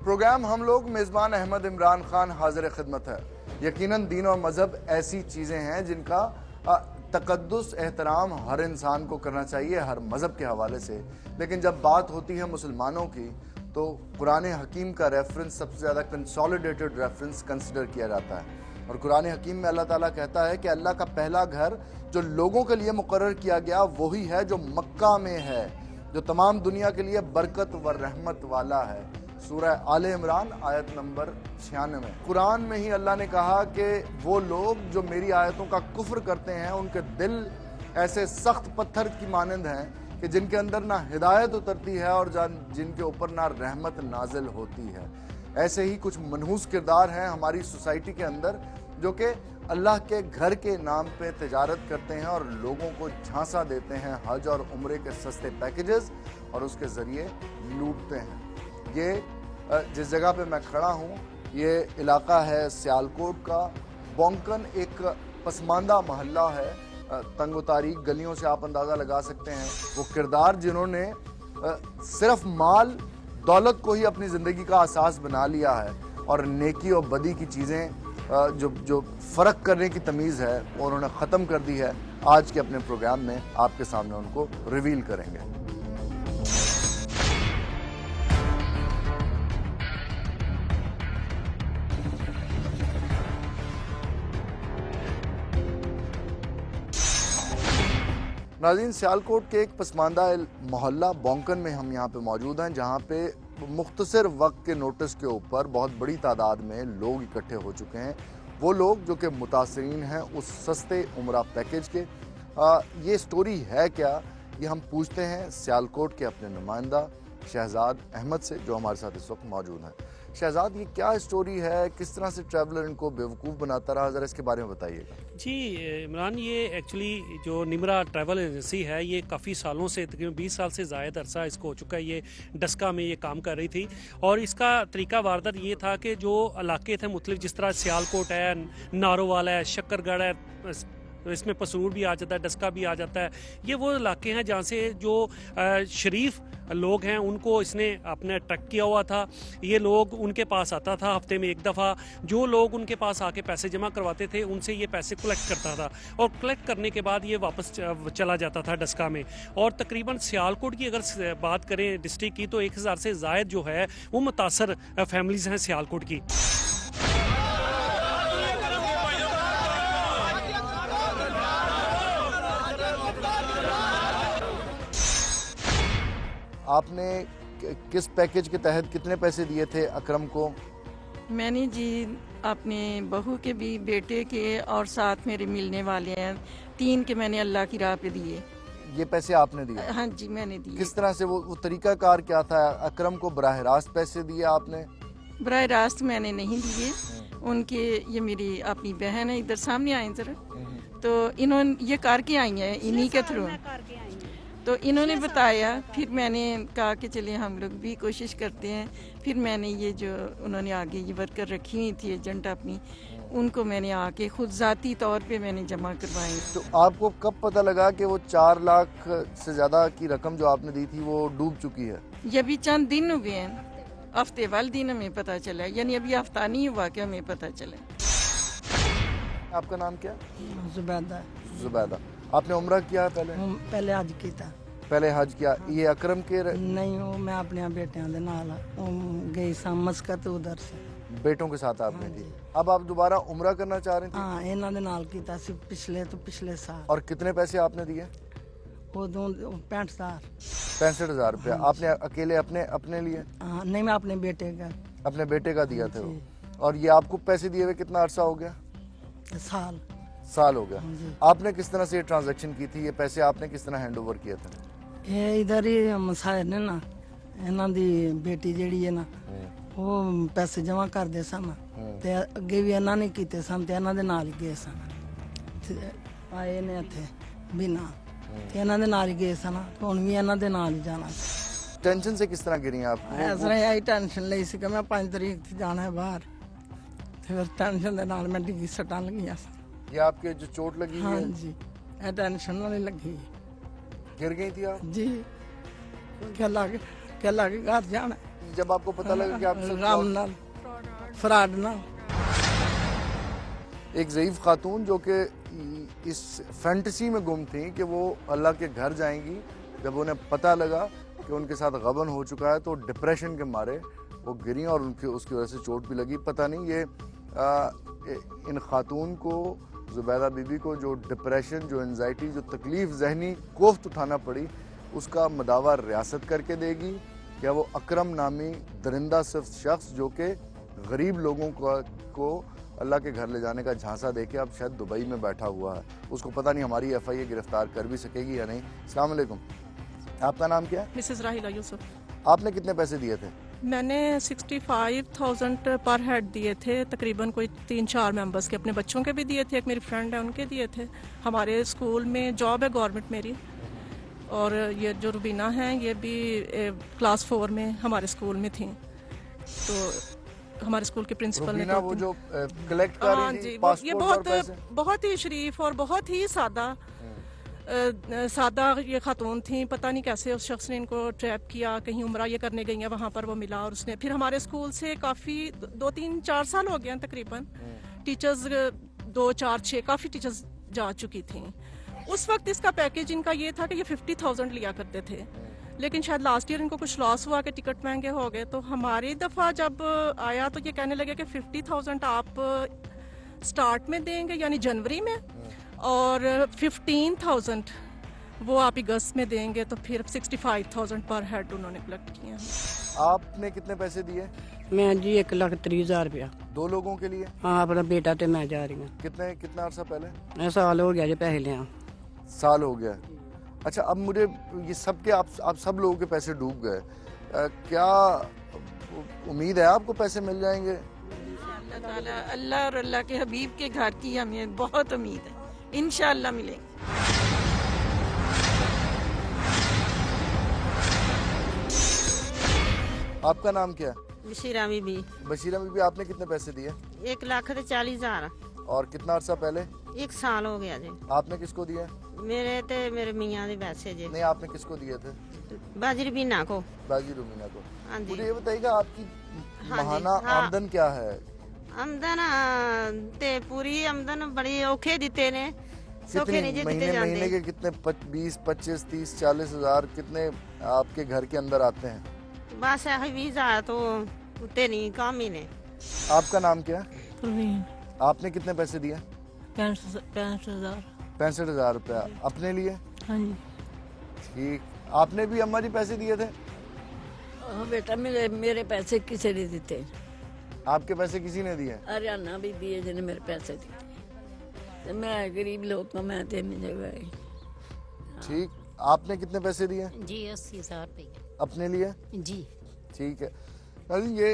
Programme हम लोग मेज़बान अहमद इमरान खान हाजिर खिदमत है। यकीनन दीन और मज़हब ऐसी चीज़ें हैं जिनका तकद्दुस एहतराम हर इंसान को करना चाहिए, हर मज़हब के हवाले से। लेकिन जब बात होती है मुसलमानों की तो कुरान हकीम का रेफरेंस सबसे ज़्यादा कंसोलिडेटेड रेफरेंस कंसिडर किया जाता है। और कुरान हकीम में अल्लाह ताला कहता है कि अल्लाह का पहला घर जो लोगों के लिए मुकर्रर किया गया वही है जो मक्का में है, जो तमाम दुनिया के लिए बरकत व रहमत वाला है। सूरह आले इमरान आयत नंबर 96। कुरान में ही अल्लाह ने कहा कि वो लोग जो मेरी आयतों का कुफ्र करते हैं उनके दिल ऐसे सख्त पत्थर की मानंद हैं कि जिनके अंदर ना हिदायत उतरती है और जिनके ऊपर ना रहमत नाजिल होती है। ऐसे ही कुछ मनहूस किरदार हैं हमारी सोसाइटी के अंदर जो कि अल्लाह के घर के नाम पे तिजारत करते हैं और लोगों को झांसा देते हैं हज और उम्रे के सस्ते पैकेजेस और उसके ज़रिए लूटते हैं। ये जिस जगह पे मैं खड़ा हूँ ये इलाका है सियालकोट का। बोंकन एक पसमानदा मोहल्ला है, तंग तारीख गलियों से आप अंदाज़ा लगा सकते हैं वो किरदार जिन्होंने सिर्फ माल दौलत को ही अपनी ज़िंदगी का असास बना लिया है और नेकी और बदी की चीज़ें जो फ़र्क करने की तमीज़ है वो उन्होंने ख़त्म कर दी है। आज के अपने प्रोग्राम में आपके सामने उनको रिवील करेंगे। नाज़रीन, सियालकोट के एक पसमानदा मोहल्ला बोंकन में हम यहाँ पे मौजूद हैं जहाँ पे मुख्तसर वक्त के नोटिस के ऊपर बहुत बड़ी तादाद में लोग इकट्ठे हो चुके हैं। वो लोग जो कि मुतासरीन हैं उस सस्ते उम्रा पैकेज के। ये स्टोरी है क्या, ये हम पूछते हैं सियालकोट के अपने नुमाइंदा शहजाद अहमद से जो हमारे साथ इस वक्त मौजूद हैं। शहजाद, ये क्या स्टोरी है, किस तरह से ट्रैवलर इनको बेवकूफ़ बनाता रहा, ज़रा इसके बारे में बताइएगा। जी इमरान, ये एक्चुअली जो निमरा ट्रैवल एजेंसी है ये काफ़ी सालों से, तकरीबन 20 साल से ज़ायद अरसा इसको हो चुका है, ये डस्का में ये काम कर रही थी। और इसका तरीका वारदात ये था कि जो इलाके थे मुख्तलिफ, जिस तरह सियालकोट है, नारोवाल है, शक्करगढ़ है, इसमें पसूर भी आ जाता है, डस्का भी आ जाता है, ये वो इलाके हैं जहाँ से जो शरीफ लोग हैं उनको इसने अपने ट्रक किया हुआ था। ये लोग उनके पास आता था हफ्ते में एक दफ़ा, जो लोग उनके पास आके पैसे जमा करवाते थे उनसे ये पैसे कलेक्ट करता था और कलेक्ट करने के बाद ये वापस चला जाता था डस्का में। और तकरीबन सियालकोट की अगर बात करें डिस्ट्रिक्ट की तो 1000 से ज़ायद जो है वो मुतासर फैमिलीज़ हैं सियालकोट की। आपने किस पैकेज के तहत कितने पैसे दिए थे अकरम को? मैंने जी अपने बहू के भी, बेटे के और साथ मेरे मिलने वाले हैं 3 के मैंने अल्लाह की राह पे दिए। ये पैसे आपने दिए? हाँ जी, मैंने दिए। किस तरह से वो तरीकाकार क्या था? अकरम को बराह रास्त पैसे दिए आपने? बराह रास्त मैंने नहीं दिए, उनके, ये मेरी अपनी बहन है, इधर सामने आए जरा, तो इन्होंने ये करके आई हैं इन्हीं के थ्रू, तो इन्होंने बताया। फिर मैंने कहा कि चलिए हम लोग भी कोशिश करते हैं। फिर मैंने ये जो उन्होंने आगे ये वर्कर रखी हुई थी एजेंट अपनी, उनको मैंने आके खुद ज़ाती तौर पे मैंने जमा करवाए। तो आपको कब पता लगा कि वो 4 लाख से ज़्यादा की रकम जो आपने दी थी वो डूब चुकी है? ये अभी चंद दिन हुए हैं, हफ्ते वाले दिन हमें पता चला, यानी अभी हफ्ता नहीं हुआ कि हमें पता चला। आपका नाम क्या? जुबैदा। जुबैदा, आपने उम्रा किया पहले? पहले हज किया। पहले हज किया। ये अकरम के नहीं, वो मैं अपने बेटियां दे नाल गई सा मस्कत, उधर से बेटों के साथ आपने की। अब आप दोबारा उम्रा करना चाह रहे थे? हाँ, इन्हां दे नाल कीता सी पिछले साल। और कितने पैसे आपने दिए? वो 65,000। 65,000 रुपया आपने अकेले अपने लिए? हाँ, नहीं, मैं अपने बेटे का। अपने बेटे का दिया था? और ये आपको पैसे दिए हुए कितना अरसा हो गया? साल हो गया। आपने किस तरह से ये ट्रांजैक्शन की थी? ये पैसे आपने किस तरह हैंड ओवर किए थे? ये इधर ही मसाए ने ना, इन्हां दी बेटी जेड़ी है ना वो पैसे जमा करदे सन ते अगे भी इन्हां ने कीते सन ते इन्हां दे नाल ही गए सन, आए ने इत्थे बिना ते इन्हां दे नाल ही गए सन, हुण भी इन्हां दे नाल ही जाना। टेंशन से किस तरह गिरी आप? ऐसा यही टेंशन लई सी कि मैं 5 तारीख से जाना है बाहर, फिर टेंशन दे नाल मैं डिग्गी सटां लगियां। ये आपके जो चोट लगी? हाँ जी, ये टेंशन वाली लगी। गिर गई थी आप? जी, क्या लगे घर जाना। जब आपको पता लगा कि आप राम नाल फ्रॉड ना एक ज़ईफ़ खातून जो कि इस फैंटेसी में गुम थी कि वो अल्लाह के घर जाएंगी, जब उन्हें पता लगा कि उनके साथ गबन हो चुका है तो डिप्रेशन के मारे वो गिरी और उनके उसकी वजह से चोट भी लगी। पता नहीं ये इन खातून को, ज़ुबैदा बीबी को, जो डिप्रेशन, जो एंजाइटी, जो तकलीफ़, जहनी कोफ्त उठाना पड़ी, उसका मदावा रियासत करके देगी या वो अकरम नामी दरिंदा सिर्फ शख्स जो कि गरीब लोगों को अल्लाह के घर ले जाने का झांसा देके अब शायद दुबई में बैठा हुआ है, उसको पता नहीं हमारी FIA गिरफ्तार कर भी सकेगी या नहीं। अस्सलाम वालेकुम, आपका नाम क्या है? मिसेस राहिला यूसुफ। आपने कितने पैसे दिए थे? मैंने 65,000 पर हेड दिए थे, तकरीबन कोई 3-4 मेंबर्स के, अपने बच्चों के भी दिए थे, एक मेरी फ्रेंड है उनके दिए थे। हमारे स्कूल में जॉब है गवर्नमेंट मेरी, और ये जो रुबीना हैं ये भी क्लास 4 में हमारे स्कूल में थी, तो हमारे स्कूल के प्रिंसिपल ने वो जो कलेक्ट कर रही थी जी, पासपोर्ट ये और पैसे? बहुत ही शरीफ और बहुत ही सादा ये खातून थी। पता नहीं कैसे उस शख्स ने इनको ट्रैप किया, कहीं उम्रा ये करने गई हैं, वहाँ पर वो मिला और उसने फिर हमारे स्कूल से काफ़ी 2-3-4 साल हो गए हैं तकरीबन, टीचर्स 2-4-6 काफ़ी टीचर्स जा चुकी थी। उस वक्त इसका पैकेज इनका ये था कि ये 50,000 लिया करते थे, लेकिन शायद लास्ट ईयर इनको कुछ लॉस हुआ कि टिकट महंगे हो गए, तो हमारी दफ़ा जब आया तो ये कहने लगे कि 50,000 आप स्टार्ट में देंगे यानी जनवरी में, और 15,000 वो आप अगस्त में देंगे, तो फिर 65,000 पर हेड उन्होंने कलेक्ट किया। आपने कितने पैसे दिए? मैं जी 1,30,000 रुपया। 2 लोगों के लिए? हाँ, अपना बेटा तो मैं जा रही हूँ। कितना अर्सा पहले? साल हो गया जो पैसे लिया। साल हो गया। अच्छा, अब मुझे ये सब के आप सब लोगों के पैसे डूब गए, क्या उम्मीद है आपको पैसे मिल जाएंगे? अल्लाह और अल्लाह के हबीब के घर की हमें बहुत उम्मीद है, इंशाअल्लाह मिलेंगे। आपका नाम क्या है? बशीरा बीबी। बशीरा बीबी, आपने कितने पैसे दिए? 1,40,000। और कितना अर्सा पहले? 1 साल हो गया जी। आपने किसको दिए? मेरे मियाँ दे पैसे जी। नहीं, आपने किसको दिए थे? बाजी रुबीना को। बाजी रुबीना को। हाँ जी। मुझे ये बताइएगा आपकी हाँ माहाना हाँ। आमदन क्या है? आमदन ते पूरी आमदन बड़ी औखे दिते ने, सौखे नहीं जी दिते जाते। महीने के कितने 20, 25, 30, 40 हजार कितने आपके घर के अंदर आते हैं? बस 20,000 तो उतने नहीं, कम ही ने। आपका नाम क्या है? आपने कितने पैसे दिए? 65,000। 65,000 रुपया अपने लिए? हाँ जी। ठीक। आपने भी अम्मा जी पैसे दिए थे? बेटा मेरे पैसे किसी ने दिए? आपके पैसे किसी ने दिए? हरियाणा भी दिए जिन्हें मेरे पैसे दिए, मैं गरीब लोग को मैं देने जगह। ठीक। आपने कितने पैसे दिए? जी 80,000 रुपये। अपने लिए? जी। ठीक है। ये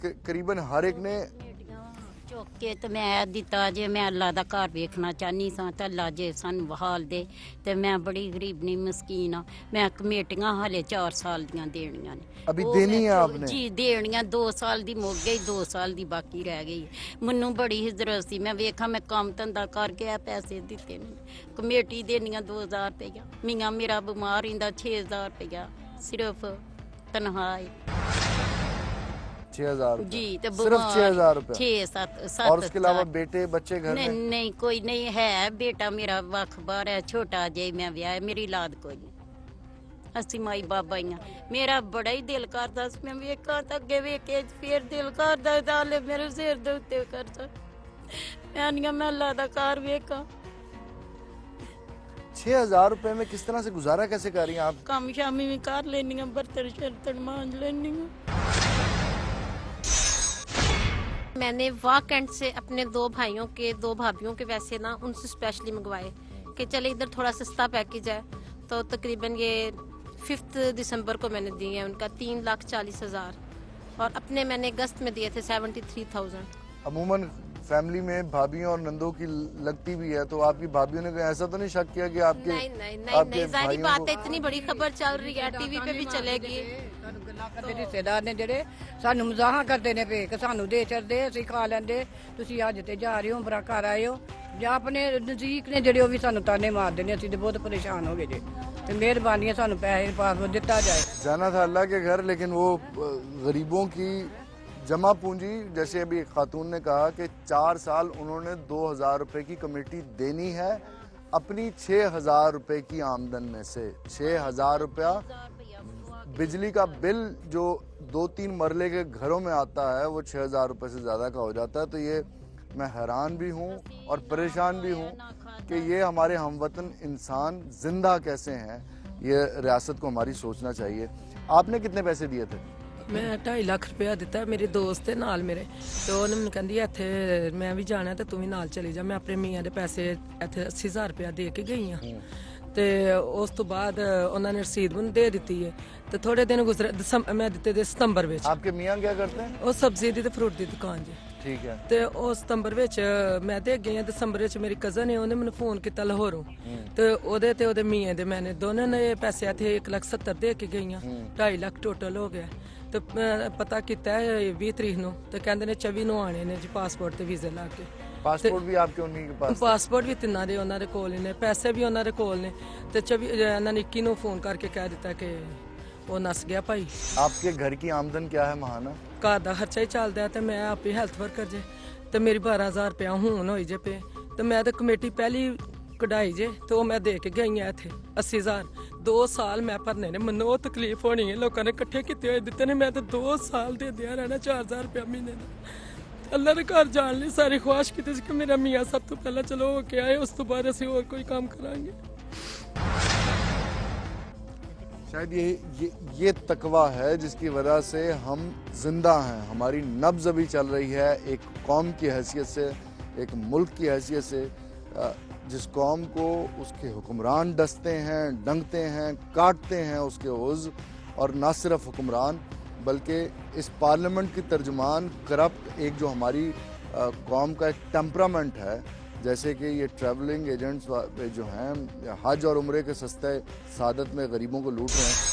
करीबन हर एक ने चौके तो मैं दिता जे मैं अल्लाह दा घर वेखना चाहनी सा, तो अल्लाह जे सानू बहाल दे, ते मैं बड़ी गरीब नहीं मस्कीन हाँ। मैं कमेटियां हाले 4 साल दियां देनियां ने। अभी देनी है आपने? जी देनियां 2 साल दी मुक गई, 2 साल दी बाकी रह गई। मैनू बड़ी हिजरत सी, मैं वेखा मैं काम धंधा करके आ पैसे दिते ने। कमेटी देनियां 2,000 रुपया, मियाँ मेरा बीमार रहिंदा 6,000 रुपया सिर्फ तनख्वाह। 6,000 जी, तो सिर्फ 6,000 रुपया? 6-7 और उसके अलावा बेटे बच्चे घर में? नहीं कोई नहीं है। बेटा मेरा वख बार है, छोटा जे मैं व्याह, मेरी लाद कोई नहीं। असी माई बाबा ही मेरा बड़ा ही दिल करता, मैं वेखा तो अगे वेखे फिर दिल करता ताले मेरे सिर दे उत्ते करता, मैं अल्लाह दा घर वेखा। 6,000 रुपए में किस तरह से गुजारा कैसे कर रही हैं आप? काम शामी भी कर लेनी, बर्तन शर्तन मांज लेनी। मैंने वाकएंड से अपने 2 भाइयों के 2 भाभियों के वैसे ना उनसे स्पेशली मंगवाए कि चले इधर थोड़ा सस्ता पैकेज है, तो तकरीबन ये 5 दिसंबर को मैंने दिए हैं उनका 3,40,000, और अपने मैंने अगस्त में दिए थे 73,000। अमूमन फैमिली में भाभियों और नंदों की लगती भी है, तो आपकी भाभियों ने ऐसा तो नहीं शक किया कि आपके? नहीं जारी बात है, इतनी बड़ी खबर चल रही है, टीवी पे भी चलेगी। रिश्तेदार ने जेडे सानू मजाहा करते ने पे कि सानू दे चलदे, ਅਸੀਂ ਖਾ ਲੈਂਦੇ, ਤੁਸੀਂ ਅੱਜ ਤੇ ਜਾ ਰਹੇ ਹੋ ਬਰਾ ਘਰ ਆਏ ਹੋ, ਜਾਂ ਆਪਣੇ ਨਜ਼ਦੀਕ ਨੇ ਜਿਹੜੇ ਉਹ ਵੀ ਸਾਨੂੰ ਤਾਨੇ ਮਾਰਦੇ ਨੇ, ਅਸੀਂ ਤੇ ਬਹੁਤ ਪਰੇਸ਼ਾਨ ਹੋ ਗਏ ਜੇ। ਤੇ ਮਿਹਰਬਾਨੀ ਹੈ ਸਾਨੂੰ ਪੈਸੇ ਪਾਸਪੋਰਟ ਦਿੱਤਾ ਜਾਏ। जाना था अल्लाह के घर, लेकिन वो गरीबों की जमा पूंजी, जैसे अभी एक खातून ने कहा कि 4 साल उन्होंने 2000 रुपए की कमेटी देनी है अपनी 6000 रुपए की आमदन में से। 6000 रुपया बिजली का बिल जो 2-3 मरले के घरों में आता है वो 6000 रुपए से ज़्यादा का हो जाता है। तो ये मैं हैरान भी हूँ और परेशान भी हूँ कि ये हमारे हमवतन इंसान जिंदा कैसे हैं। ये रियासत को हमारी सोचना चाहिए। आपने कितने पैसे दिए थे? मैं 2.5 लाख रुपया दिता। मेरी दोस्त है नाल मेरे, तो उन्होंने मैंने कहती इत्थे मैं भी जाना तो तू भी नाल चली जा। मैं अपने मियाँ के पैसे इत्थे 80,000 रुपया दे के गई हाँ। तो उस तो बाद उन्होंने रसीद मैंने दे दी है। तो थोड़े दिन गुजरे मैं दिते दे सितंबर में। आपके मियाँ क्या करते हैं? वो सब्जी दी ते फ्रूट दी दुकान जी। ठीक है। ਤੇ ਉਹ ਸਤੰਬਰ ਵਿੱਚ ਮੈਂ ਦੇ ਗਈ ਆ। ਦਸੰਬਰ ਵਿੱਚ ਮੇਰੀ ਕਜ਼ਨ ਹੈ, ਉਹਨੇ ਮੈਨੂੰ ਫੋਨ ਕੀਤਾ ਲਾਹੌਰੋਂ, ਤੇ ਉਹਦੇ ਤੇ ਉਹਦੇ ਮੀਆਂ ਦੇ ਮੈਨੇ ਦੋਨਾਂ ਨੇ ਪੈਸੇ ਇੱਥੇ 1,70,000 ਦੇ ਕੇ ਗਈਆਂ। 2.5 ਲੱਖ ਟੋਟਲ ਹੋ ਗਿਆ। ਤੇ ਪਤਾ ਕੀਤਾ 20 ਤਰੀਕ ਨੂੰ, ਤੇ ਕਹਿੰਦੇ ਨੇ 24 ਨੂੰ ਆਣੇ ਨੇ ਜੀ ਪਾਸਪੋਰਟ ਤੇ ਵੀਜ਼ੇ ਲਾ ਕੇ। पासपोर्ट भी आपके उन्हीं के पास? ਪਾਸਪੋਰਟ ਵੀ ਤਿੰਨਾਂ ਦੇ ਉਹਨਾਂ ਦੇ ਕੋਲ ਨੇ, ਪੈਸੇ ਵੀ ਉਹਨਾਂ ਦੇ ਕੋਲ ਨੇ। ਤੇ 24 ਇਹਨਾਂ ਨੇ 21 ਨੂੰ ਫੋਨ ਕਰਕੇ ਕਹਿ ਦਿੱਤਾ ਕਿ ਉਹ ਨਸ ਗਿਆ ਭਾਈ। आपके घर की आमदन क्या है महाना? ਘਰ ਦਾ ਖਰਚਾ ਹੀ ਚੱਲਦਾ ਤੇ ਮੈਂ ਆਪੇ ਹੈਲਥ ਵਰਕਰ ਜੇ, ਤੇ ਮੇਰੀ 12000 ਰੁਪਇਆ ਹੁਣ ਹੋਈ ਜੇ ਪੇ। ਤੇ ਮੈਂ ਤੇ ਕਮੇਟੀ ਪਹਿਲੀ ਕਢਾਈ ਜੇ, ਤੇ ਉਹ ਮੈਂ ਦੇ ਕੇ ਗਈ ਆ ਇੱਥੇ 80000। 2 ਸਾਲ ਮੈਂ ਭਰਨੇ ਨੇ। ਮੈਨੂੰ ਉਹ ਤਕਲੀਫ ਹੋਣੀ ਹੈ, ਲੋਕਾਂ ਨੇ ਇਕੱਠੇ ਕੀਤੇ ਹੋਏ ਦਿੱਤੇ ਨੇ। ਮੈਂ ਤੇ 2 ਸਾਲ ਦੇ ਦਿਆ ਰਹਿਣਾ 4000 ਰੁਪਇਆ ਮਹੀਨੇ ਦਾ। ਅੱਲਾ ਦੇ ਘਰ ਜਾਣ ਲਈ ਸਾਰੀ ਖੁਆਇਸ਼ ਕੀਤੀ ਸੀ ਕਿ ਮੇਰਾ ਮੀਆਂ ਸਭ ਤੋਂ ਪਹਿਲਾਂ ਚਲੋ ਹੋ ਕੇ ਆਏ, ਉਸ ਤੋਂ ਬਾਅਦ ਅਸੀਂ ਹੋਰ ਕੋਈ ਕੰਮ ਕਰਾਂਗੇ। शायद ये तकवा है जिसकी वजह से हम जिंदा हैं। हमारी नब्ज अभी चल रही है एक कौम की हैसियत से, एक मुल्क की हैसियत से, जिस कौम को उसके हुक्मरान डसते हैं, डंगते हैं, काटते हैं उसके उज़्व। और न सिर्फ हुक्मरान बल्कि इस पार्लियामेंट की तर्जुमान करप्ट एक जो हमारी कौम का एक टेम्परामेंट है, जैसे कि ये ट्रैवलिंग एजेंट्स जो हैं हज और उम्रे के सस्ते सादत में गरीबों को लूट रहे हैं।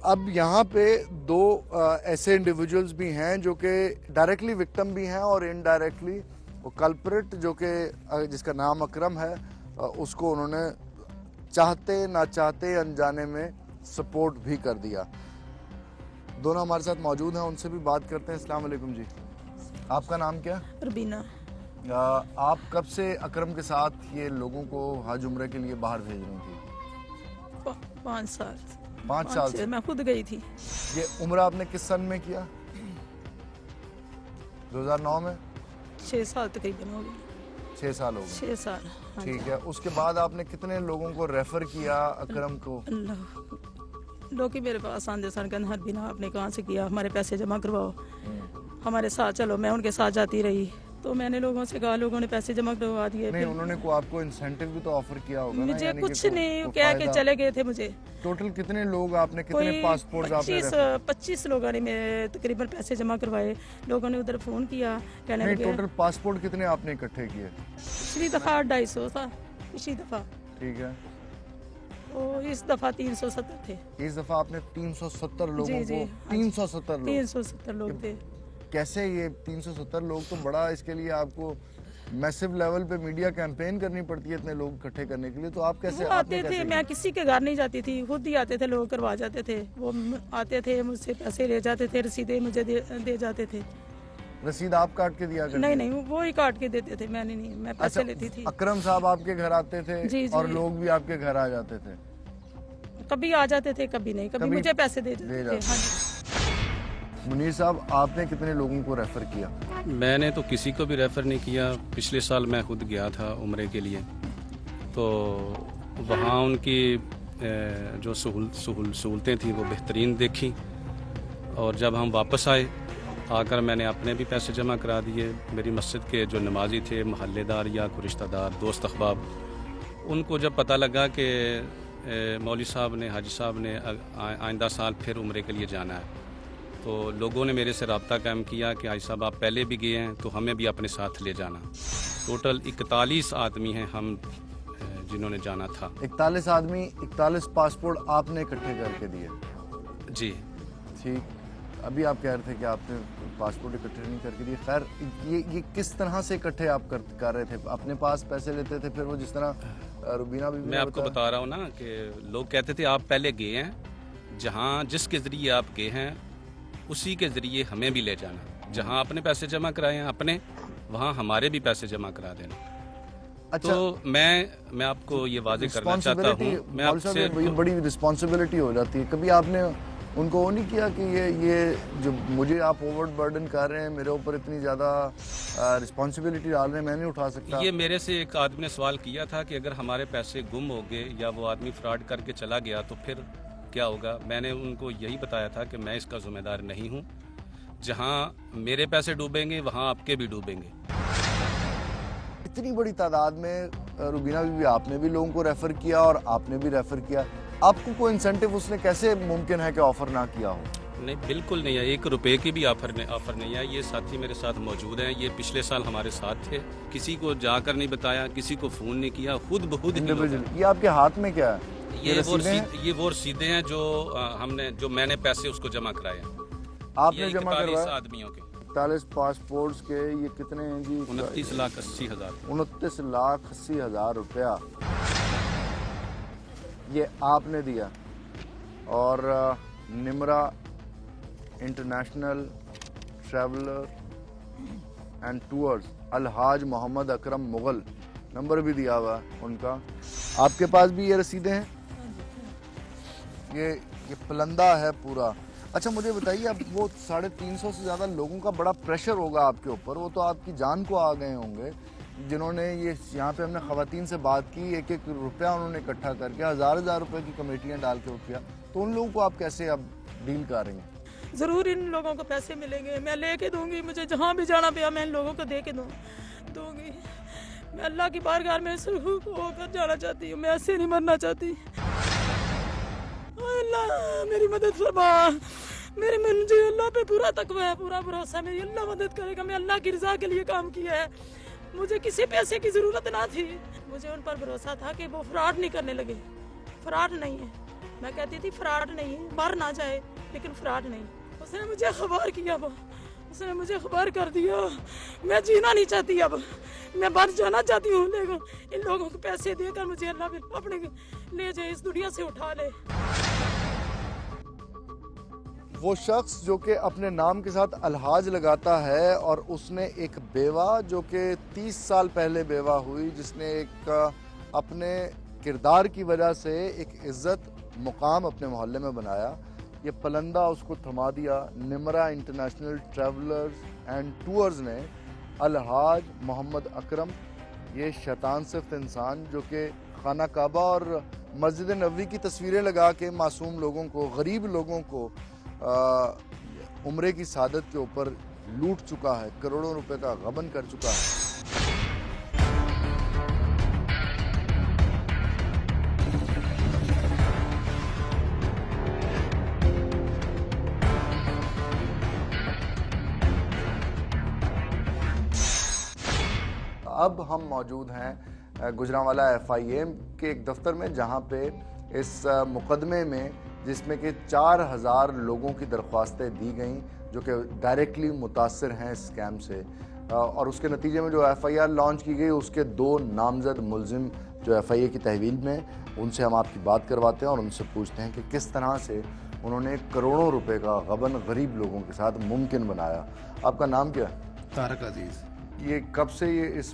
अब यहाँ पे 2 ऐसे इंडिविजुअल्स भी हैं जो कि डायरेक्टली विक्टिम भी हैं और इनडायरेक्टली वो कल्प्रिट, जो कि जिसका नाम अकरम है, उसको उन्होंने चाहते ना चाहते अनजाने में सपोर्ट भी कर दिया। दोनों हमारे साथ मौजूद हैं, उनसे भी बात करते हैं। अस्सलाम वालेकुम जी, आपका नाम क्या? रुबीना। आप कब से अकरम के साथ ये लोगों को हज उम्रे के लिए बाहर भेज रही थी? 5 साल। 5 साल से मैं खुद गई थी। ये उम्र आपने किस सन में किया? 2009 में? 6 साल तकरीबन हो गए। 6 साल हो गए। 6 साल। ठीक है। उसके बाद आपने कितने लोगों को रेफर किया अकरम को? लोग ही मेरे पास आंदे सन, कहते हर बिना आपने कहाँ से किया, हमारे पैसे जमा करवाओ, हमारे साथ चलो। मैं उनके साथ जाती रही, तो मैंने लोगों से कहा, लोगों ने पैसे जमा करवा दिए। नहीं, उन्होंने को आपको इंसेंटिव भी तो ऑफर किया होगा ना? मुझे कुछ नहीं, कह के चले गए थे मुझे। टोटल कितने लोग आपने, कितने पासपोर्ट आपने? 25 लोगों ने मेरे तकरीबन पैसे जमा करवाए। लोगों ने उधर फोन किया, कहने लगे। टोटल पासपोर्ट कितने आपने इकट्ठे किए? पिछली दफा 250 था, पिछली दफा। ठीक है। तो इस दफा 370 थे। इस दफा आपने 370 लोगों को? 370 लोग थे। कैसे ये 370 लोग? तो बड़ा इसके लिए आपको मैसिव लेवल पे मीडिया कैंपेन करनी पड़ती है इतने लोग इकट्ठे करने के लिए। तो आप कैसे आते थे? मैं किसी के घर नहीं जाती थी, खुद ही आते थे लोग, करवा जाते थे। वो आते थे, मुझसे पैसे ले जाते थे, रसीदें मुझे दे जाते थे। रसीद आप काट के दिया करते? नहीं, वो ही काट के देते थे, मैंने नहीं, मैं पैसे लेती थी। अकरम साहब आपके घर आते थे? जी, और लोग भी आपके घर आ जाते थे? कभी आ जाते थे, कभी नहीं, कभी मुझे पैसे दे जाते थे। मुनीर साहब, आपने कितने लोगों को रेफर किया? मैंने तो किसी को भी रेफर नहीं किया। पिछले साल मैं खुद गया था उम्रे के लिए, तो वहाँ उनकी जो सहूलतें थी वो बेहतरीन देखी। और जब हम वापस आए आकर मैंने अपने भी पैसे जमा करा दिए। मेरी मस्जिद के जो नमाजी थे, महल्लेदार या कोई रिश्तेदार, दोस्त अहबाब, उनको जब पता लगा कि मौलवी साहब ने, हाजी साहब ने आइंदा साल फिर उम्रे के लिए जाना है, तो लोगों ने मेरे से रब्ता कायम किया कि हाजी साहब आप पहले भी गए हैं तो हमें भी अपने साथ ले जाना। टोटल 41 आदमी हैं हम जिन्होंने जाना था। 41 आदमी, 41 पासपोर्ट आपने इकट्ठे करके दिए? जी ठीक। अभी आप कह रहे थे कि आपने पासपोर्ट इकट्ठे नहीं करके दिए। खैर, ये किस तरह से इकट्ठे आप कर रहे थे? अपने पास पैसे लेते थे, फिर वो जिस तरह रुबीना भी मैं आपको बता रहा हूँ ना कि लोग कहते थे आप पहले गए हैं, जहाँ जिसके ज़रिए आप गए हैं उसी के ज़रिए हमें भी ले जाना। जहाँ आपने पैसे जमा कराए हैं अपने, वहाँ हमारे भी पैसे जमा करा देना। अच्छा, तो मैं आपको ये वाज़ेह करना चाहता हूँ, मैं आपसे बड़ी रिस्पॉन्सिबिलिटी हो जाती है। कभी आपने उनको वो नहीं किया कि ये जो मुझे आप ओवरबर्डन कर रहे हैं, मेरे ऊपर इतनी ज़्यादा रिस्पॉन्सिबिलिटी डाल रहे हैं, मैं नहीं उठा सकता? ये मेरे से एक आदमी ने सवाल किया था कि अगर हमारे पैसे गुम हो गए या वो आदमी फ्रॉड करके चला गया तो फिर क्या होगा। मैंने उनको यही बताया था कि मैं इसका जिम्मेदार नहीं हूँ। जहाँ मेरे पैसे डूबेंगे वहाँ आपके भी डूबेंगे। इतनी बड़ी तादाद में रुबीना बीबी, आपने भी लोगों को रेफर किया और आपने भी रेफर किया, आपको कोई इंसेंटिव उसने कैसे मुमकिन है कि ऑफर ना किया हो? नहीं, बिल्कुल नहीं है। 1 रुपए की भी ऑफर नहीं है। ये साथी मेरे साथ मौजूद हैं, ये पिछले साल हमारे साथ थे। किसी को जाकर नहीं बताया, किसी को फोन नहीं किया, खुद ब खुद। ये आपके हाथ में क्या है? ये वो रसीदें हैं जो मैंने पैसे उसको जमा कराए हैं। आपने जमा करवाए? आदमियों के 41 पासपोर्ट्स के ये कितने हैं जी? 29,80,000। 29,80,000 रुपया ये आपने दिया। और Nimra international traveller and tours, Alhaj Mohammad Akram Mughal, number भी दिया हुआ उनका। आपके पास भी ये रसीदें हैं? ये पलंदा है पूरा। अच्छा, मुझे बताइए, अब वो 350 से ज़्यादा लोगों का बड़ा प्रेशर होगा आपके ऊपर, वो तो आपकी जान को आ गए होंगे, जिन्होंने ये यहाँ पे हमने ख़वातीन से बात की, 1-1 रुपया उन्होंने इकट्ठा करके 1000-1000 रुपए की कमेटियाँ डाल के रुपया, तो उन लोगों को आप कैसे अब डील कर रही हैं? ज़रूर इन लोगों को पैसे मिलेंगे, मैं लेके दूंगी। मुझे जहाँ भी जाना पिया मैं इन लोगों को दे के दूंगी। मैं अल्लाह की बारगाह में सुरखू होकर जाना चाहती हूँ, मैं ऐसे नहीं मरना चाहती। अल्लाह मेरी मदद फरमा। मुझे अल्लाह पे पूरा तकवा है, पूरा भरोसा, मेरी अल्लाह मदद करेगा। मैं अल्लाह की रज़ा के लिए काम किया है, मुझे किसी पैसे की ज़रूरत ना थी। मुझे उन पर भरोसा था कि वो फ्रॉड नहीं करने लगे। फ्रॉड नहीं है, मैं कहती थी फ्रॉड नहीं है, मर ना जाए लेकिन फ्रॉड नहीं। उसने मुझे खबर किया, उसने मुझे खबर कर दिया। मैं जीना नहीं चाहती, अब मैं मर जाना चाहती हूँ, लेकिन इन लोगों को पैसे देकर मुझे अल्लाह अपने ले जाए, इस दुनिया से उठा ले। वो शख्स जो कि अपने नाम के साथ अलहाज लगाता है और उसने एक बेवा जो कि 30 साल पहले बेवा हुई, जिसने एक अपने किरदार की वजह से एक इज्जत मुकाम अपने मोहल्ले में बनाया, ये पलंदा उसको थमा दिया। Nimra international travellers and tours ने अलहाज मोहम्मद अकरम, ये शैतान सिफ्त इंसान जो कि खाना काबा और मस्जिद नबवी की तस्वीरें लगा के मासूम लोगों को, गरीब लोगों को उम्रे की सादत के ऊपर लूट चुका है, करोड़ों रुपए का गबन कर चुका है। अब हम मौजूद हैं गुजरांवाला FIA के एक दफ्तर में, जहां पे इस मुकदमे में, जिसमें कि 4000 लोगों की दरख्वास्तें दी गईं जो कि डायरेक्टली मुतासर हैं इस स्कैम से, और उसके नतीजे में जो FIR लॉन्च की गई, उसके 2 नामजद मुलजिम जो FIA की तहवील में, उनसे हम आपकी बात करवाते हैं और उनसे पूछते हैं कि किस तरह से उन्होंने करोड़ों रुपए का गबन गरीब लोगों के साथ मुमकिन बनाया। आपका नाम क्या है? तारक अजीज़। ये कब से ये इस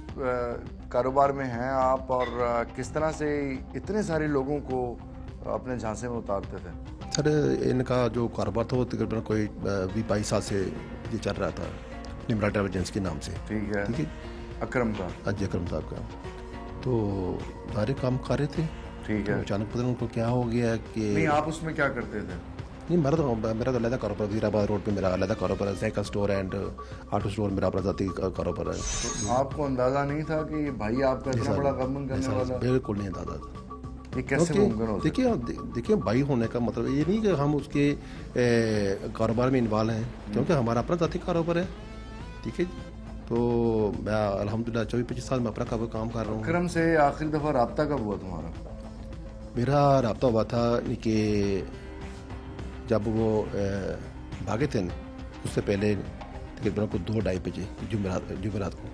कारोबार में हैं आप, और किस तरह से इतने सारे लोगों को अपने झांसे में उतारते थे? सर, इनका जो कारोबार था वो तकरीबन कोई 20-22 साल से ये चल रहा था, निमरा ट्रैवल एजेंसी के नाम से। ठीक है। अकरम का? अजय अकरम साहब का। तो सारे काम कर रहे थे। ठीक है। तो अचानक पता नहीं उनको क्या हो गया कि नहीं, आप उसमें क्या करते थे? नहीं, मेरा तो अलग कारोबार, वजीराबाद रोड पे मेरा अलग कारोबार है, cycle store and auto store मेरा अपना ज़ाती कारोबार है। तो आपको अंदाज़ा नहीं था कि भाई आपका इतना बड़ा गबन करने वाला? बिल्कुल नहीं अंदाज़ा था। ये कैसे मुमकिन हो सकता है? देखिए भाई होने का मतलब ये नहीं कि हम उसके कारोबार में इन्वॉल्व हैं, क्योंकि हमारा अपना ज़ाती कारोबार है, ठीक है। तो मैं अल्हम्दुलिल्लाह 24-25 साल में अपना काम कर रहा हूँ। अकरम से आखिरी दफ़ा रब्ता कब हुआ तुम्हारा? मेरा रब्ता हुआ था कि जब वो भागे थे, उससे पहले तकरीबन को 2-2.5 बजे जुमेरात को।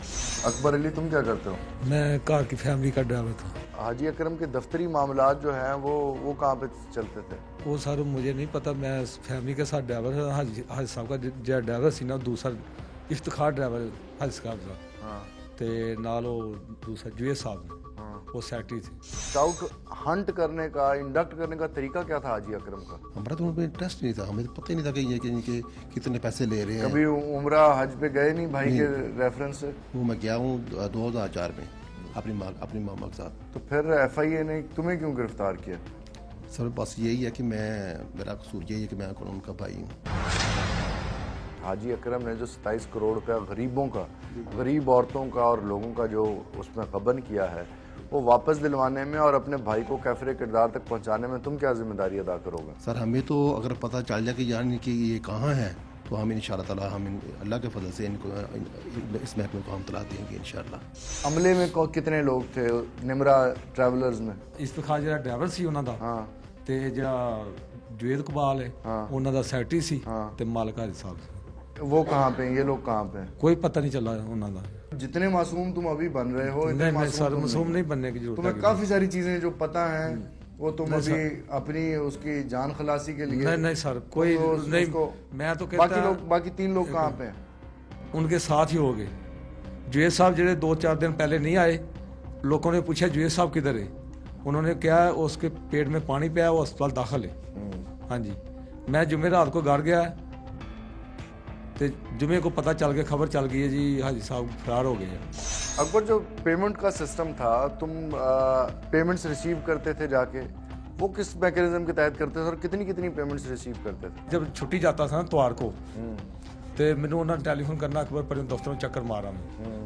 अकबर अली, तुम क्या करते हो? मैं कार की फैमिली का ड्राइवर था। हाजी अकरम के दफ्तरी मामलात जो हैं वो कहाँ पे चलते थे? वो सर मुझे नहीं पता, मैं फैमिली के साथ ड्राइवर था। हाजी साहब का जो ड्राइवर सी ना, दूसरा इफ्तिखार ड्राइवर हाजी साहब का, हाँ, ते नाल वो दूसरा जुए साहब, हाँ, वो सेक्रेटरी थे। स्काउट हंट करने का, इंडक्ट करने का तरीका क्या था हाजी अकरम का? हमारा तो उनमें इंटरेस्ट नहीं था, हमें तो पता ही नहीं था कि कितने पैसे ले रहे हैं। कभी उम्रा हज पे गए नहीं भाई के रेफरेंस से? वो मैं गया हूँ 2004 में अपनी मामा के साथ। तो फिर FIA ने तुम्हें क्यों गिरफ्तार किया? सर बस यही है कि मेरा कसूर यही है कि मैं उनका भाई हूँ। हाजी अकरम ने जो 27 करोड़ रुपया गरीबों का, गरीब औरतों का और लोगों का जो उसमें गबन किया है, वो वापस दिलवाने में और अपने भाई को कैफरे किरदार तक पहुंचाने में तुम क्या जिम्मेदारी अदा करोगे? सर हमें तो अगर पता चल जाए कि यानी कि ये कहाँ है, तो हम इंशाअल्लाह ताला हम अल्लाह के फजल से इनको इस महकमे को हम तला देंगे इंशाअल्लाह। अमले में कितने लोग थे निमरा ट्रैवलर्स में? इफ्तिखार जो ड्राइवर सी उन्हों दा, हाँ, ते जो जुवेद कबाल है, हाँ, उन्हों दा सेक्रेटरी सी, हाँ, ते मालिक हाजी साहब। वो कहाँ पे? ये लोग कहाँ पे? कोई पता नहीं चला उन्हों दा। जितने मासूम तुम अभी बन रहे हो, नहीं सर, मासूम नहीं बनने की जरूरत। तुम्हें काफी सारी चीजें जो पता हैं वो तुम अभी अपनी उसकी जान खलासी के लिए। नहीं सर, कोई नहीं। मैं तो कहता बाकी 3 लोग कहाँ पे? उनके साथ ही हो गए। जुएद साहब जो 2-4 दिन पहले नहीं आए, लोगों ने पूछा जुएद साहब किधर है, उन्होंने क्या है उसके पेट में पानी पिया, वो अस्पताल दाखिल है। हाँ जी, मैं जुमेरात को घर गया, तो जुमे को पता चल गया, खबर चल गई है जी हाजी साहब फरार हो गए हैं। अकबर, जो पेमेंट का सिस्टम था, तुम पेमेंट्स रिसीव करते थे जाके, वो किस मैकेनिज्म के तहत करते थे और कितनी पेमेंट्स रिसीव करते थे? जब छुट्टी जाता था ना त्वार को, तो मैंने उन्होंने टेलीफोन करना, अकबर पर दफ्तर में चक्कर मारा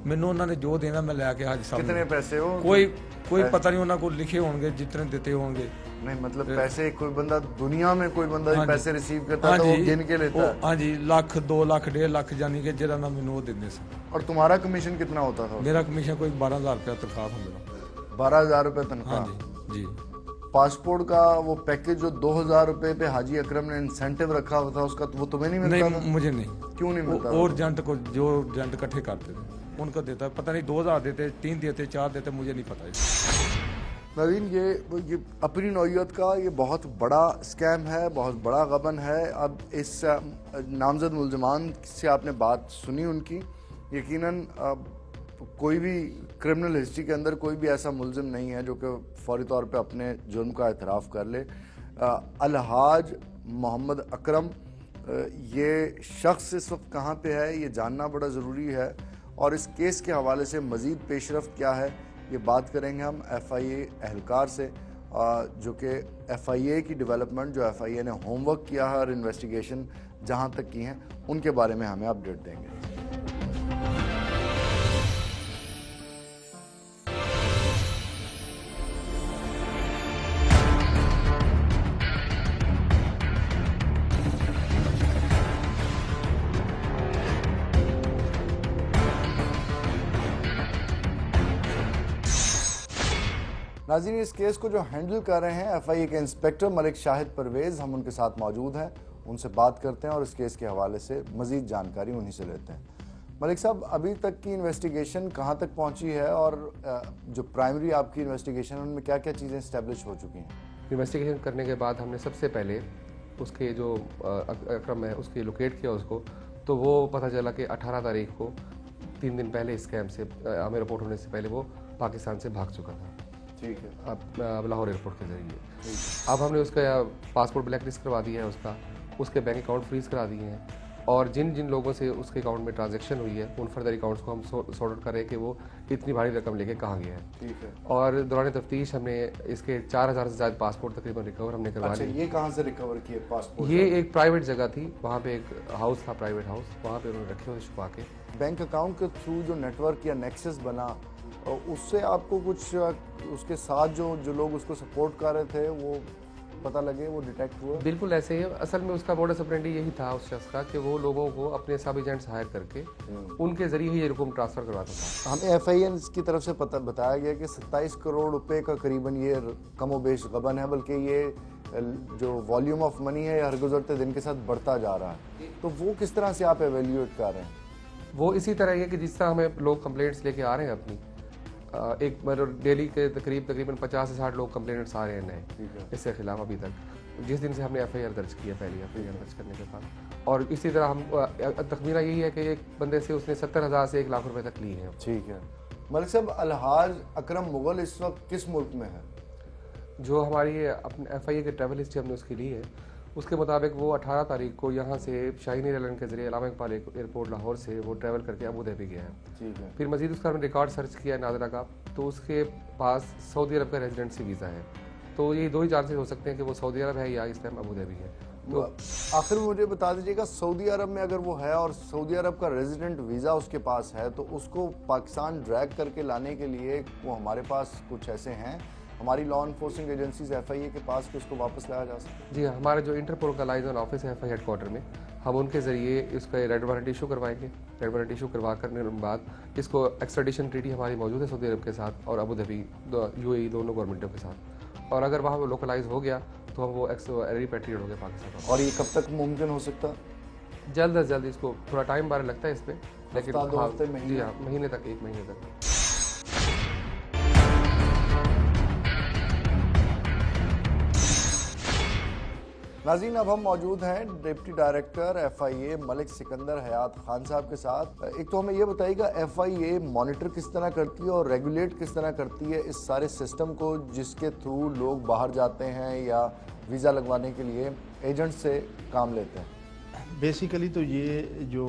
मैंने उन्होंने जो देना मैं लेके हाजी साहब। कितने पैसे हो? कोई पता नहीं, उन्होंने को लिखे होंगे जितने देते होंगे। नहीं मतलब पैसे, कोई बंदा दुनिया में कोई बंदा पैसे रिसीव करता है तो वो गिन के लेता है? हाँ जी, 1 लाख 2 लाख 1.5 लाख जानी के जरा ना मैंने वो देने से। और तुम्हारा कमीशन कितना होता था? मेरा कमीशन कोई 12,000 रुपया तनख्वाह था मेरा। 12,000 रुपये तनख्वाह? हाँ जी। पासपोर्ट का वो पैकेज जो 2,000 रुपए पे हाजी अकरम ने इंसेंटिव रखा हुआ था, उसका वो तुम्हें नहीं मिलता? नहीं, मुझे नहीं। क्यों नहीं मिलता? और एजेंट को, जो एजेंट इकट्ठे करते थे उनको देता, पता नहीं 2,000 देते, 3 देते, 4 देते, मुझे नहीं पता। नवीन, ये अपनी नौयत का ये बहुत बड़ा स्कैम है, बहुत बड़ा गबन है। अब इस नामजद मुलजमान से आपने बात सुनी उनकी, यकीनन कोई भी क्रिमिनल हिस्ट्री के अंदर कोई भी ऐसा मुलजिम नहीं है जो कि फौरी तौर पे अपने जुर्म का एतराफ़ कर ले। अलहाज मोहम्मद अकरम, ये शख्स इस वक्त कहाँ पे है ये जानना बड़ा ज़रूरी है, और इस केस के हवाले से मज़ीद पेशरफ्त क्या है ये बात करेंगे हम FIA एहलकार से, जो कि FIA की डेवलपमेंट, जो FIA ने होमवर्क किया है और इन्वेस्टिगेशन जहाँ तक की हैं उनके बारे में हमें अपडेट देंगे। नाज़रीन, इस केस को जो हैंडल कर रहे हैं FIA के इंस्पेक्टर मलिक शाहिद परवेज़, हम उनके साथ मौजूद हैं, उनसे बात करते हैं और इस केस के हवाले से मज़ीद जानकारी उन्हीं से लेते हैं। मलिक साहब, अभी तक की इन्वेस्टिगेशन कहाँ तक पहुँची है और जो प्राइमरी आपकी इन्वेस्टिगेशन है उनमें क्या क्या चीज़ें इस्टेब्लिश हो चुकी हैं? इन्वेस्टिगेशन करने के बाद हमने सबसे पहले उसके जो अकरम है उसकी लोकेट किया उसको, तो वो पता चला कि 18 तारीख को 3 दिन पहले स्कैम से हमें रिपोर्ट होने से पहले वो पाकिस्तान से भाग चुका था। ठीक है। अब लाहौर एयरपोर्ट के ज़रिए अब हमने उसका पासपोर्ट ब्लैक लिस्ट करवा दिया है, उसके बैंक अकाउंट फ्रीज करा दिए हैं, और जिन जिन लोगों से उसके अकाउंट में ट्रांजैक्शन हुई है उन फर्दर अकाउंट्स को हम सॉर्ट आउट कर रहे हैं कि वो इतनी भारी रकम लेके कहाँ गया है। ठीक है। और दौरान तफ्तीश हमने इसके 4000 से ज़्यादा पासपोर्ट तकरीबन रिकवर हमने करवा लिए। ये कहाँ से रिकवर किए पासपोर्ट? ये एक प्राइवेट जगह थी, वहाँ पे एक हाउस था, प्राइवेट हाउस, वहाँ पे उन्होंने रखे हुए छुपा के। बैंक अकाउंट के थ्रू जो नेटवर्क या नेक्सस बना, उससे आपको कुछ उसके साथ जो लोग उसको सपोर्ट कर रहे थे वो पता लगे, वो डिटेक्ट हुआ? बिल्कुल ऐसे ही। असल में उसका मोडस ऑपरेंडी यही था उस शख्स का कि वो लोगों को अपने सब एजेंट्स हायर करके उनके जरिए ही ये रकम ट्रांसफर करवाता था। हमें FIA की तरफ से बताया गया कि 27 करोड़ रुपए का करीबन ये कमोबेश गबन है, बल्कि ये जो वॉल्यूम ऑफ मनी है हर गुजरते दिन के साथ बढ़ता जा रहा है। तो वो किस तरह से आप एवेल्यूएट कर रहे हैं? वो इसी तरह है कि जिस तरह हमें लोग कंप्लेंट्स लेके आ रहे हैं अपनी, एक मतलब डेली के तकरीबन 50 से 60 लोग कंप्लेंट्स आ रहे हैं नए इसके खिलाफ अभी तक, जिस दिन से हमने FIR दर्ज किया, पहली FIR दर्ज करने के बाद। और इसी तरह हम तखमीना यही है कि एक बंदे से उसने 70,000 से 1 लाख रुपए तक लिए हैं। ठीक है। मलिक साहब, अलहाज अकरम मुगल इस वक्त किस मुल्क में है? जो हमारी अपने FIA की ट्रैवल हिस्ट्री हमने उसकी ली है, उसके मुताबिक वो 18 तारीख को यहाँ से शाहीन एयरलाइन के जरिए अल्लामा इकबाल एयरपोर्ट लाहौर से वो ट्रैवल करके अबू धाबी गया है। ठीक है। फिर मजीद उसका हमने रिकॉर्ड सर्च किया है नादरा का, तो उसके पास सऊदी अरब का रेजिडेंसी वीज़ा है। तो ये 2 ही चांसेस हो सकते हैं कि वो सऊदी अरब है या इस टाइम अबू धाबी है। तो आखिर मुझे बता दीजिएगा, सऊदी अरब में अगर वो है और सऊदी अरब का रेजिडेंट वीज़ा उसके पास है, तो उसको पाकिस्तान ड्रैग करके लाने के लिए वो हमारे पास कुछ ऐसे हैं, हमारी लॉ इन्फोर्सिंग एजेंसीज FIA के पास कि उसको वापस लाया जा सके? जी हाँ, हमारे जो इंटरपोल का लाइजन ऑफिस है FIA हेडक्वार्टर में, हम उनके ज़रिए इसका रेड वारंट इशू करवाएंगे। रेड वारंट इशू करवा करने के बाद इसको एक्स्ट्राडिशन ट्रीटी हमारी मौजूद है सऊदी अरब के साथ और अबू धाबी UAE दोनों गवर्नमेंटों के साथ। और अगर वहाँ वो लोकलाइज हो गया तो हम वो रिपेट्रिएट हो गया पाकिस्तान। और ये कब तक मुमकिन हो सकता? जल्द अज जल्द। इसको थोड़ा टाइम बार लगता है इस पर, लेकिन 2 हफ्ते, जी हाँ, महीने तक, 1 महीने तक। नाज़रीन, अब हम मौजूद हैं deputy director FIA Malik Sikandar Hayat Khan sahab के साथ। एक तो हमें ये बताइएगा, FIA मॉनिटर किस तरह करती है और रेगुलेट किस तरह करती है इस सारे सिस्टम को जिसके थ्रू लोग बाहर जाते हैं या वीज़ा लगवाने के लिए एजेंट से काम लेते हैं? बेसिकली तो ये जो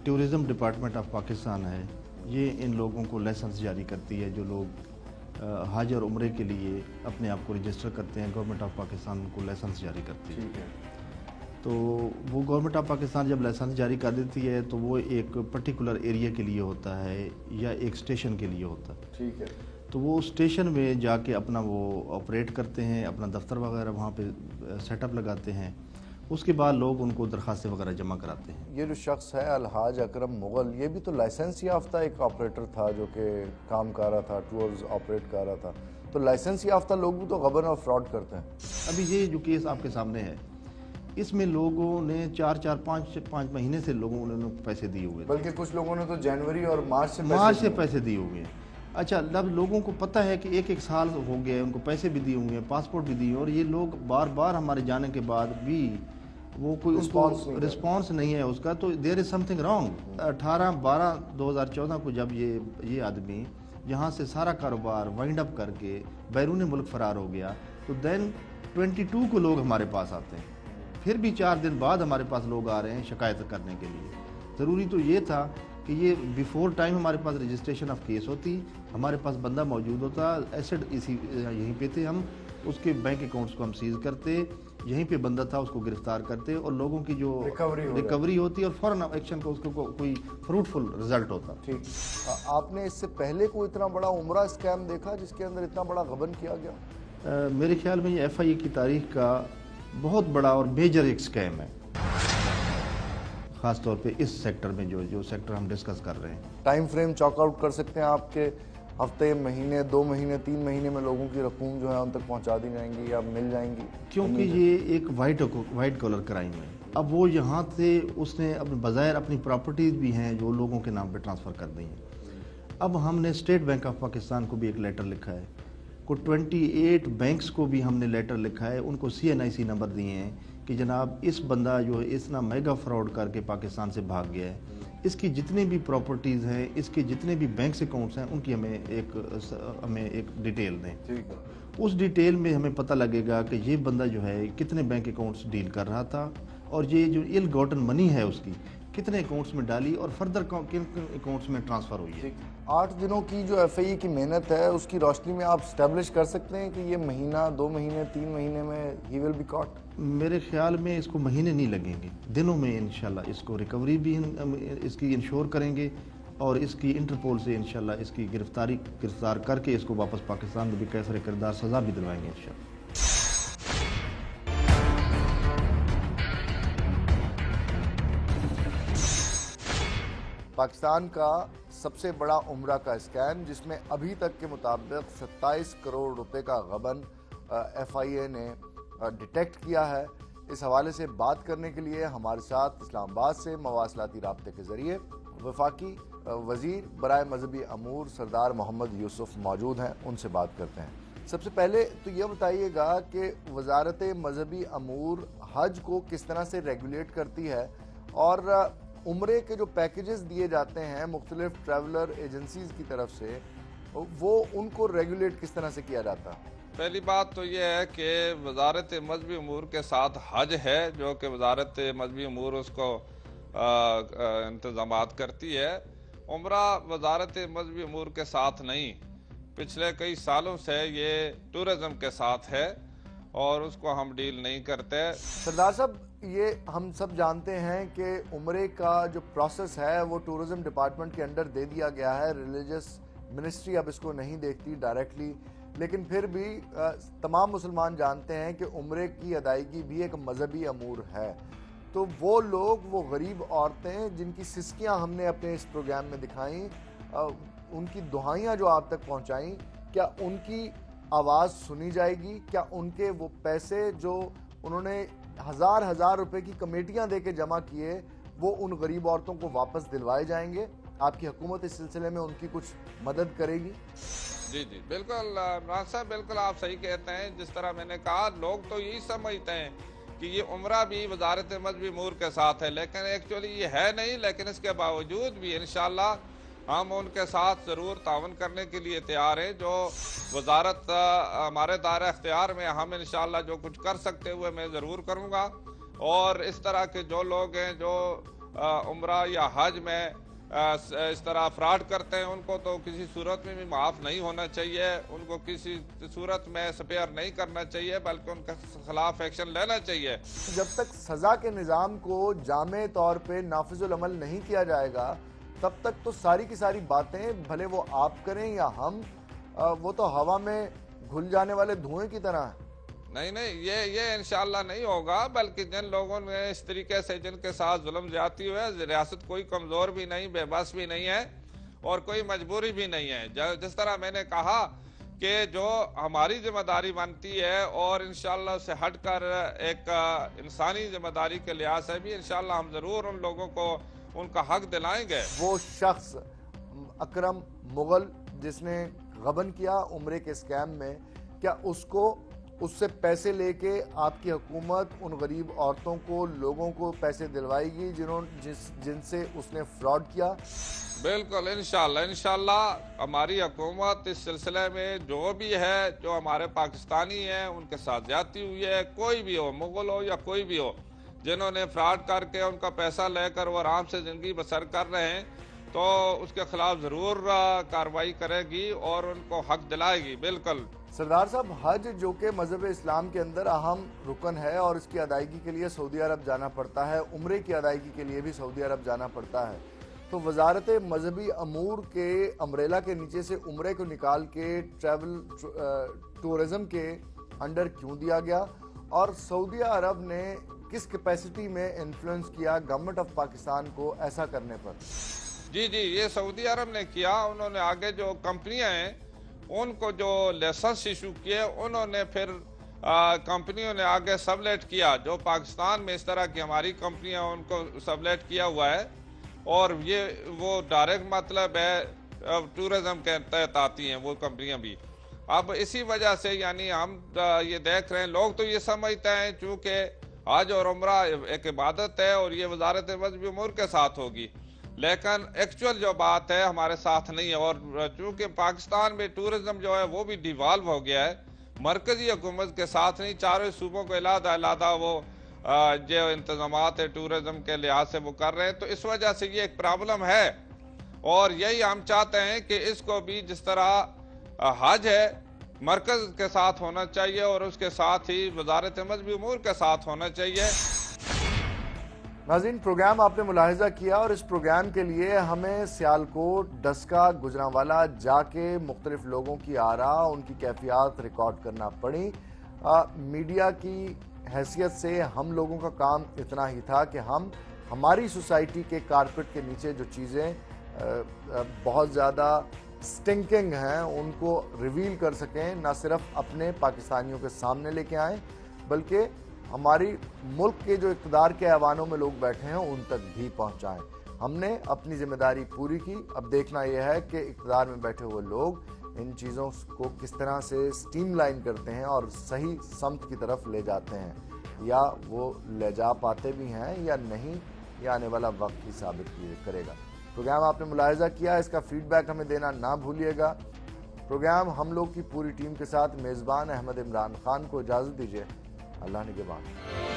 टूरिज़म डिपार्टमेंट ऑफ पाकिस्तान है, ये इन लोगों को लाइसेंस जारी करती है। जो लोग हज और उम्रे के लिए अपने आप को रजिस्टर करते हैं, गवर्नमेंट ऑफ पाकिस्तान उनको लाइसेंस जारी करती है। ठीक है। तो वो गवर्नमेंट ऑफ पाकिस्तान जब लाइसेंस जारी कर देती है तो वो एक पर्टिकुलर एरिया के लिए होता है या एक स्टेशन के लिए होता है। ठीक है। तो वो स्टेशन में जाके अपना वो ऑपरेट करते हैं, अपना दफ्तर वगैरह वहाँ पे सेटअप लगाते हैं। उसके बाद लोग उनको दरखास्तें वगैरह जमा कराते हैं। ये जो शख्स है अलहाज अकरम मुगल, ये भी तो लाइसेंस याफ्ता एक ऑपरेटर था जो कि काम कर रहा था, टूर्स ऑपरेट कर रहा था। तो लाइसेंस याफ्ता लोग भी तो गबन और फ्रॉड करते हैं। अभी ये जो केस आपके सामने है, इसमें लोगों ने 4-5 महीने से लोगों ने पैसे दिए हुए, बल्कि कुछ लोगों ने तो जनवरी और मार्च से पैसे दिए हुए हैं। अच्छा, अब लोगों को पता है कि 1-1 साल हो गया है, उनको पैसे भी दिए हुए हैं, पासपोर्ट भी दिए, और ये लोग बार बार हमारे जाने के बाद भी वो कोई रिस्पॉन्स नहीं है उसका। तो देयर इज समथिंग रॉन्ग। 18/12/2014 को जब ये आदमी यहाँ से सारा कारोबार वाइंड अप करके बैरून मुल्क फरार हो गया, तो देन 22 को लोग हमारे पास आते हैं। फिर भी 4 दिन बाद हमारे पास लोग आ रहे हैं शिकायत करने के लिए। ज़रूरी तो ये था कि ये बिफोर टाइम हमारे पास रजिस्ट्रेशन ऑफ केस होती, हमारे पास बंदा मौजूद होता, एसेट यहीं पे थे, हम उसके बैंक अकाउंट्स को हम सीज करते, यहीं पे बंदा था उसको गिरफ्तार करते और लोगों की जो रिकवरी होती और फौरन एक्शन को उसको कोई फ्रूटफुल रिजल्ट होता। ठीक। आपने इससे पहले कोई इतना बड़ा उम्रा स्कैम देखा जिसके अंदर इतना बड़ा गबन किया गया? मेरे ख्याल में ये FIA की तारीख का बहुत बड़ा और मेजर एक स्कैम है, ख़ास तौर पे इस सेक्टर में जो सेक्टर हम डिस्कस कर रहे हैं। टाइम फ्रेम चॉक आउट कर सकते हैं आपके? हफ्ते, महीने, 2 महीने, 3 महीने में लोगों की रकूम जो है उन तक पहुंचा दी जाएंगी या मिल जाएंगी? क्योंकि ये एक वाइट कॉलर क्राइम है। अब वो यहाँ से उसने अपने बज़ाहिर अपनी प्रॉपर्टीज़ भी हैं जो लोगों के नाम पे ट्रांसफ़र कर दी हैं। अब हमने स्टेट बैंक ऑफ पाकिस्तान को भी एक लेटर लिखा है, को 28 बैंक्स को भी हमने लेटर लिखा है, उनको CNIC नंबर दिए हैं कि जनाब इस बंदा जो है इतना मेगा फ्रॉड करके पाकिस्तान से भाग गया है, इसकी जितनी भी प्रॉपर्टीज़ हैं, इसके जितने भी बैंक अकाउंट्स हैं, उनकी हमें एक डिटेल दें। ठीक है। उस डिटेल में हमें पता लगेगा कि ये बंदा जो है कितने बैंक अकाउंट्स डील कर रहा था और ये जो इल गॉटन मनी है उसकी कितने अकाउंट्स में डाली और फर्दर किन अकाउंट्स में ट्रांसफ़र हुई है। 8 दिनों की जो FIE की मेहनत है उसकी रोशनी में आप स्टैब्लिश कर सकते हैं कि ये महीना, 2 महीने, 3 महीने में ही विल बी कॉट? मेरे ख्याल में इसको महीने नहीं लगेंगे, दिनों में इंशाल्लाह इसको रिकवरी भी इसकी इंश्योर करेंगे और इसकी इंटरपोल से इंशाल्लाह इसकी गिरफ्तार करके इसको वापस पाकिस्तान में भी कैसर किरदार सज़ा भी दिलवाएंगे इंशाल्लाह। पाकिस्तान का सबसे बड़ा उम्रा का स्कैम, जिसमें अभी तक के मुताबिक 27 करोड़ रुपए का गबन FIA ने डिटेक्ट किया है। इस हवाले से बात करने के लिए हमारे साथ इस्लामाबाद से मवासलाती राब्ते के जरिए वफाकी वजीर बराए मजहबी अमूर सरदार मोहम्मद यूसुफ मौजूद हैं, उनसे बात करते हैं। सबसे पहले तो ये बताइएगा कि वजारत मजहबी अमूर हज को किस तरह से रेगुलेट करती है और उम्रे के जो पैकेजेस दिए जाते हैं मुख्तलिफ ट्रैवलर एजेंसीज की तरफ से, वो उनको रेगुलेट किस तरह से किया जाता है? पहली बात तो ये है कि वजारत मजहबी अमूर के साथ हज है, जो कि वजारत मजहबी अमूर उसको इंतजामात करती है। उम्रा वजारत मजहबी अमूर के साथ नहीं, पिछले कई सालों से ये टूरिज्म के साथ है और उसको हम डील नहीं करते। सरदार साहब, ये हम सब जानते हैं कि उम्रे का जो प्रोसेस है वो टूरिज्म डिपार्टमेंट के अंडर दे दिया गया है। रिलीजियस मिनिस्ट्री अब इसको नहीं देखती डायरेक्टली, लेकिन फिर भी तमाम मुसलमान जानते हैं कि उम्रे की अदायगी भी एक मजहबी अमूर है। तो वो लोग, वो गरीब औरतें जिनकी सिस्कियां हमने अपने इस प्रोग्राम में दिखाई, उनकी दुआएं जो आप तक पहुंचाई, क्या उनकी आवाज़ सुनी जाएगी? क्या उनके वो पैसे जो उन्होंने हजार रुपए की कमेटियां देके जमा किए, वो उन गरीब औरतों को वापस दिलवाए जाएंगे? आपकी हुकूमत इस सिलसिले में उनकी कुछ मदद करेगी? जी जी बिल्कुल इमरान साहब, बिल्कुल आप सही कहते हैं। जिस तरह मैंने कहा, लोग तो यही समझते हैं कि ये उम्रा भी वजारत मजहबी अमूर के साथ है, लेकिन एक्चुअली ये है नहीं। लेकिन इसके बावजूद भी इंशाल्लाह हम उनके साथ ज़रूर तावन करने के लिए तैयार हैं। जो वजारत हमारे दायरा इख्तियार में, हम इंशाल्लाह जो कुछ कर सकते हुए मैं ज़रूर करूँगा। और इस तरह के जो लोग हैं जो उम्रा या हज में इस तरह फ्रॉड करते हैं, उनको तो किसी सूरत में भी माफ़ नहीं होना चाहिए, उनको किसी सूरत में स्पेयर नहीं करना चाहिए, बल्कि उनके खिलाफ एक्शन लेना चाहिए। जब तक सज़ा के निज़ाम को जामे तौर पर नाफिजुल अमल नहीं किया जाएगा, तब तक तो सारी की सारी बातें, भले वो आप करें या हम, वो तो हवा में घुल जाने वाले धुएं की तरह है। नहीं, ये इंशाल्लाह नहीं होगा। बल्कि जिन लोगों ने इस तरीके से जिनके साथ जुल्म ज्यादती हुआ है, रियासत कोई कमजोर भी नहीं, बेबस भी नहीं है और कोई मजबूरी भी नहीं है। जिस तरह मैंने कहा कि जो हमारी जिम्मेदारी बनती है और इंशाल्लाह से हटकर एक इंसानी जिम्मेदारी के लिहाज से भी इंशाल्लाह हम जरूर उन लोगों को उनका हक दिलाएंगे। वो शख्स अकरम मुगल जिसने गबन किया उम्रे के स्कैम में, क्या उससे पैसे लेके आपकी हुकूमत उन गरीब औरतों को, लोगों को पैसे दिलवाएगी जिनसे उसने फ्रॉड किया? बिल्कुल इंशाल्लाह हमारी हुकूमत इस सिलसिले में जो भी है, जो हमारे पाकिस्तानी हैं उनके साथ ज्यादती हुई है, कोई भी हो, मुगल हो या कोई भी हो, जिन्होंने फ्रॉड करके उनका पैसा लेकर वो आराम से जिंदगी बसर कर रहे हैं, तो उसके खिलाफ जरूर कार्रवाई करेगी और उनको हक दिलाएगी। बिल्कुल सरदार साहब, हज जो कि मजहब इस्लाम के अंदर अहम रुकन है और इसकी अदायगी के लिए सऊदी अरब जाना पड़ता है, उम्रे की अदायगी के लिए भी सऊदी अरब जाना पड़ता है, तो वजारत मजहबी अमूर के अम्ब्रेला के नीचे से उम्रे को निकाल के ट्रैवल टूरिज्म के अंडर क्यों दिया गया और सऊदी अरब ने किस कैपेसिटी में इन्फ्लुएंस किया गवर्नमेंट ऑफ पाकिस्तान को ऐसा करने पर? जी, ये सऊदी अरब ने किया। उन्होंने आगे जो कंपनियां हैं उनको जो लाइसेंस इशू किए, उन्होंने फिर कंपनियों ने आगे सबलेट किया। जो पाकिस्तान में इस तरह की हमारी कंपनियां, उनको सबलेट किया हुआ है और ये वो डायरेक्ट मतलब है टूरिज्म के तहत आती हैं वो कंपनियां भी। अब इसी वजह से यानी हम ये देख रहे हैं, लोग तो ये समझते हैं चूँकि हज और उम्रा एक इबादत है और ये वजारत मजहबी अमूर के साथ होगी, लेकिन एक्चुअल जो बात है हमारे साथ नहीं है। और चूंकि पाकिस्तान में टूरिज्म जो है वो भी डिवॉल्व हो गया है, मरकजी हुकूमत के साथ नहीं, चारों सूबों को अलग-अलग वो जो इंतजामात है टूरिज्म के लिहाज से वो कर रहे हैं। तो इस वजह से ये एक प्रॉब्लम है और यही हम चाहते हैं कि इसको भी जिस तरह हज है मरकज के साथ होना चाहिए और उसके साथ ही वजारत मजहबी उमूर के साथ होना चाहिए। नाज़रीन, प्रोग्राम आपने मुलाहिजा किया और इस प्रोग्राम के लिए हमें सियालकोट, डस्का, गुजरांवाला जाके मुख्तलिफ लोगों की आरा, उनकी कैफियत रिकॉर्ड करना पड़ी। मीडिया की हैसियत से हम लोगों का काम इतना ही था कि हम हमारी सोसाइटी के कारपेट के नीचे जो चीज़ें बहुत ज़्यादा स्टिंकिंग हैं उनको रिवील कर सकें, ना सिर्फ अपने पाकिस्तानियों के सामने लेके आएँ बल्कि हमारी मुल्क के जो इक़्तिदार के ऐवानों में लोग बैठे हैं उन तक भी पहुँचाएँ। हमने अपनी जिम्मेदारी पूरी की। अब देखना यह है कि इक़्तिदार में बैठे हुए लोग इन चीज़ों को किस तरह से स्ट्रीमलाइन करते हैं और सही समत की तरफ ले जाते हैं, या वो ले जा पाते भी हैं या नहीं, ये आने वाला वक्त ही साबित करेगा। प्रोग्राम आपने मुलाहिजा किया, इसका फीडबैक हमें देना ना भूलिएगा। प्रोग्राम हम लोग की पूरी टीम के साथ मेज़बान अहमद इमरान खान को इजाज़त दीजिए। अल्लाह निगहबान।